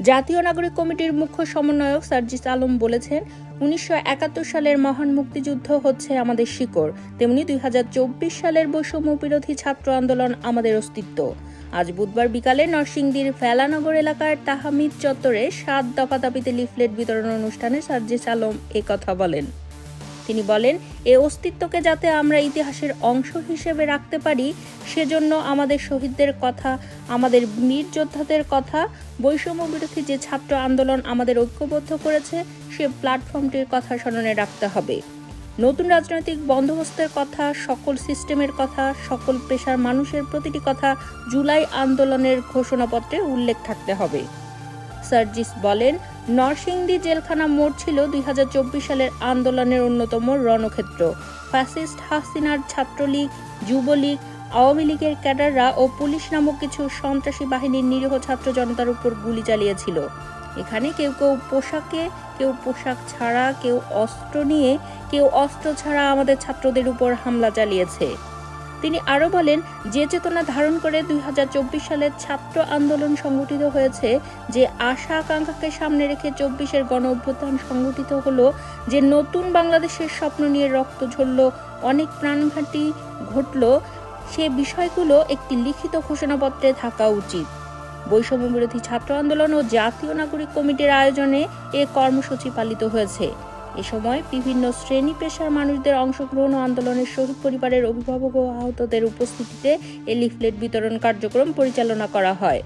জাতীয় নাগরিক কমিটির মুখ্য সমন্বয়ক সার্জিস আলম বলেছেন, ১৯৭১ সালের মহান মুক্তিযুদ্ধ হচ্ছে আমাদের শিকড়, তেমনি ২০২৪ সালের বৈষম্য বিরোধী ছাত্র আন্দোলন আমাদের অস্তিত্ব। আজ বুধবার বিকালে নরসিংদীর ভেলানগর এলাকার তাহমিদ চত্বরে ৭ দফা দাবিতে লিফলেট বিতরণ অনুষ্ঠানে সার্জিস আলম কথা বলেন। তিনি বলেন, এই অস্তিত্বকে যাতে আমরা ইতিহাসের অংশ হিসেবে রাখতে পারি, সেজন্য আমাদের শহীদদের কথা, আমাদের বীর যোদ্ধাদের কথা, বৈষম্য বিরোধী যে ছাত্র আন্দোলন আমাদের ঐক্যবদ্ধ করেছে, সে প্ল্যাটফর্মটির কথা স্মরণে রাখতে হবে। নতুন রাজনৈতিক বন্দোবস্তের কথা, সকল সিস্টেমের কথা, সকল পেশার মানুষের প্রতিটি কথা জুলাই আন্দোলনের ঘোষণাপত্রে উল্লেখ থাকতে হবে। সার্জিস বলেন, নরসিংদী জেলখানা মোড় ছিল ২০২৪ সালের আন্দোলনের অন্যতম রণক্ষেত্র। ফ্যাসিস্ট হাসিনার ছাত্রলীগ, যুবলীগ, আওয়ামী লীগের ক্যাডাররা ও পুলিশ নামক কিছু সন্ত্রাসী বাহিনীর নিরীহ ছাত্র জনতার উপর গুলি চালিয়েছিল। এখানে কেউ কেউ পোশাকে, কেউ পোশাক ছাড়া, কেউ অস্ত্র নিয়ে, কেউ অস্ত্র ছাড়া আমাদের ছাত্রদের উপর হামলা চালিয়েছে। তিনি আরও বলেন, যে চেতনা ধারণ করে ২০২৪ সালের ছাত্র আন্দোলন সংগঠিত হয়েছে, যে আশা আকাঙ্ক্ষাকে সামনে রেখে ২৪-এর গণ অভ্যুত্থান সংগঠিত হলো, যে নতুন বাংলাদেশের স্বপ্ন নিয়ে রক্ত ঝরল, অনেক প্রাণঘাতী ঘটল, সে বিষয়গুলো একটি লিখিত ঘোষণাপত্রে থাকা উচিত। বৈষম্য বিরোধী ছাত্র আন্দোলন ও জাতীয় নাগরিক কমিটির আয়োজনে এ কর্মসূচি পালিত হয়েছে। এ সময় বিভিন্ন শ্রেণী পেশার মানুষদের অংশগ্রহণ ও আন্দোলনের শহীদ পরিবারের অভিভাবক ও আহতদের উপস্থিতিতে এ লিফলেট বিতরণ কার্যক্রম পরিচালনা করা হয়।